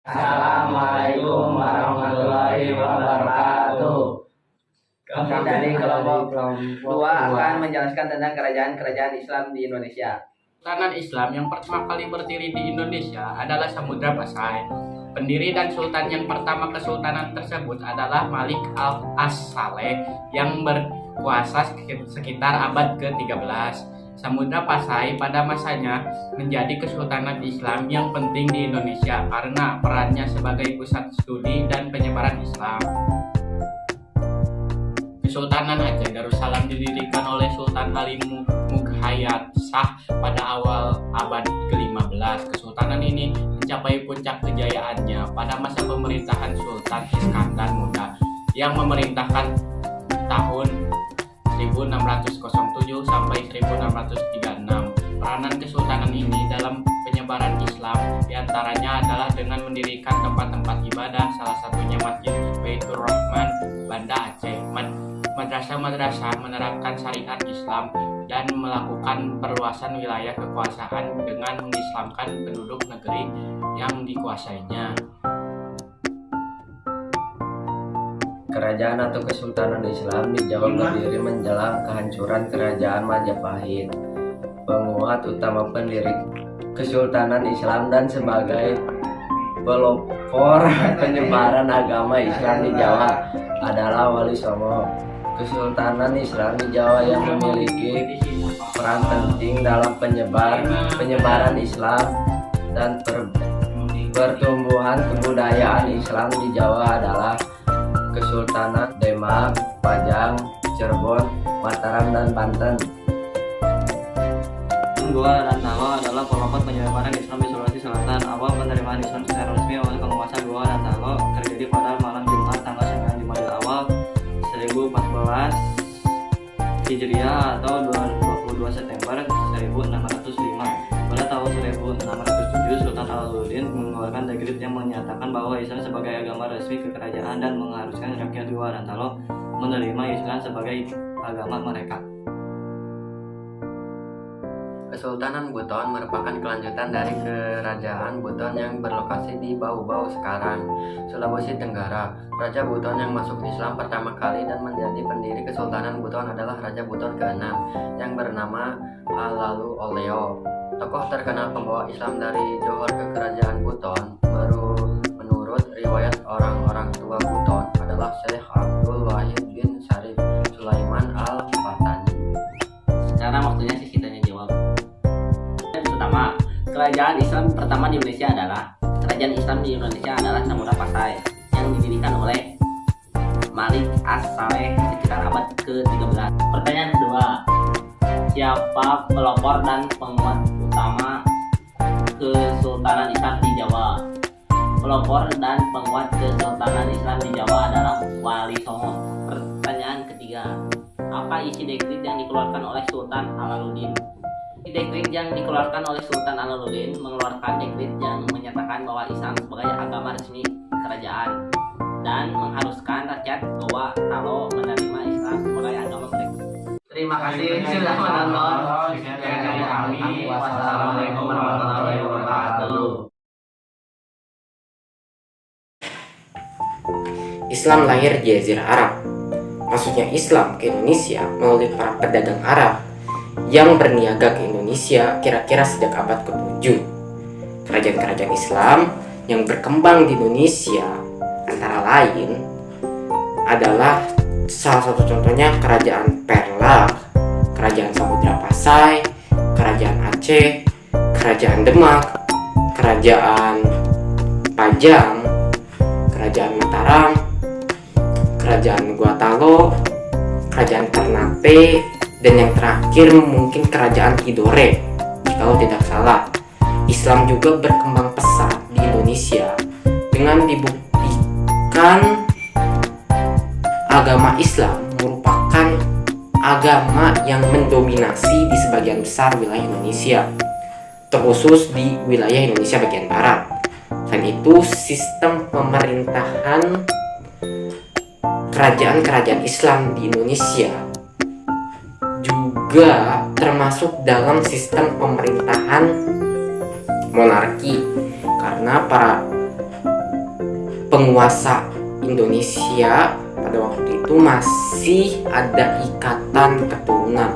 Assalamualaikum warahmatullahi wabarakatuh. Kami dari kelompok 2 akan menjelaskan tentang kerajaan-kerajaan Islam di Indonesia. Kesultanan Islam yang pertama kali berdiri di Indonesia adalah Samudra Pasai. Pendiri dan sultan yang pertama kesultanan tersebut adalah Malik As-Saleh yang berkuasa sekitar abad ke-13. Samudra Pasai pada masanya menjadi kesultanan Islam yang penting di Indonesia karena perannya sebagai pusat studi dan penyebaran Islam. Kesultanan Aceh Darussalam didirikan oleh Sultan Ali Mughayat Shah pada awal abad ke-15. Kesultanan ini mencapai puncak kejayaannya pada masa pemerintahan Sultan Iskandar Muda yang memerintahkan tahun 1607 sampai 1636. Peranan kesultanan ini dalam penyebaran Islam diantaranya adalah dengan mendirikan tempat-tempat ibadah, salah satunya Masjid Baitur Rahman, Banda Aceh. Madrasah-madrasah menerapkan syariat Islam dan melakukan perluasan wilayah kekuasaan dengan mengislamkan penduduk negeri yang dikuasainya. Kerajaan atau Kesultanan Islam di Jawa berdiri menjelang kehancuran Kerajaan Majapahit, penguat utama pendiri Kesultanan Islam dan sebagai pelopor penyebaran agama Islam di Jawa adalah Wali Songo. Kesultanan Islam di Jawa yang memiliki peran penting dalam penyebaran Islam dan pertumbuhan kebudayaan Islam di Jawa adalah Kesultanan Demak, Pajang, Cirebon, Mataram, dan Banten. Gua Rantalo adalah pelopor penyebaran Islam di Sulawesi Selatan. Awal penerimaan Islam secara resmi oleh penguasa Gua Rantalo terjadi pada malam Jumat tanggal 9 Jumadil Awal 1014 Hijriah atau 22 September 1605. Pada tahun 1607 Sultan Alaluddin mengeluarkan dekret yang menyatakan bahwa Islam sebagai agama resmi kekerajaan dan mengharuskan rakyat Gua Rantalo menerima Islam sebagai agama mereka. Kesultanan Buton merupakan kelanjutan dari Kerajaan Buton yang berlokasi di Bau-Bau sekarang, Sulawesi Tenggara. Raja Buton yang masuk Islam pertama kali dan menjadi pendiri Kesultanan Buton adalah Raja Buton ke-6 yang bernama Halalu Oleo. Tokoh terkenal pembawa Islam dari Johor ke Kerajaan Buton menurut riwayat orang-orang tua Buton adalah Syekh Abdul Wahid bin Syarif Sulaiman Al-Fatani. Sekarang waktunya kita jawab. Pertama, kerajaan Islam pertama di Indonesia adalah Samudra Pasai yang didirikan oleh Malik As-Saleh sekitar abad ke-13. Pertanyaan kedua, siapa pelopor dan penguat utama Kesultanan Islam di Jawa? Pelopor dan penguat Kesultanan Islam di Jawa adalah Wali Songo. Pertanyaan ketiga, apa isi dekret yang dikeluarkan oleh Sultan Alaluddin? Dekret yang dikeluarkan oleh Sultan Alaluddin mengeluarkan dekret yang menyatakan bahwa Islam sebagai agama resmi kerajaan dan mengharuskan rakyat Goa Talo menerima Islam sebagai agama mereka. Terima kasih sudah menonton. Sekian dari kami. Wassalamualaikum warahmatullahi wabarakatuh. Islam lahir di Jazirah Arab. Masuknya Islam ke Indonesia melalui para pedagang Arab yang berniaga ke Indonesia kira-kira sejak abad ke-7. Kerajaan-kerajaan Islam yang berkembang di Indonesia antara lain adalah salah satu contohnya Kerajaan Perlak, Kerajaan Samudra Pasai, Kerajaan Aceh, Kerajaan Demak, Kerajaan Pajang, Kerajaan Mataram, Kerajaan Gua Talo, Kerajaan Ternate, dan yang terakhir mungkin Kerajaan Tidore. Kalau tidak salah, Islam juga berkembang pesat di Indonesia dengan dibuktikan agama Islam merupakan agama yang mendominasi di sebagian besar wilayah Indonesia, terkhusus di wilayah Indonesia bagian barat. Selain itu, sistem pemerintahan kerajaan-kerajaan Islam di Indonesia juga termasuk dalam sistem pemerintahan monarki, karena para penguasa Indonesia pada waktu itu masih ada ikatan keturunan.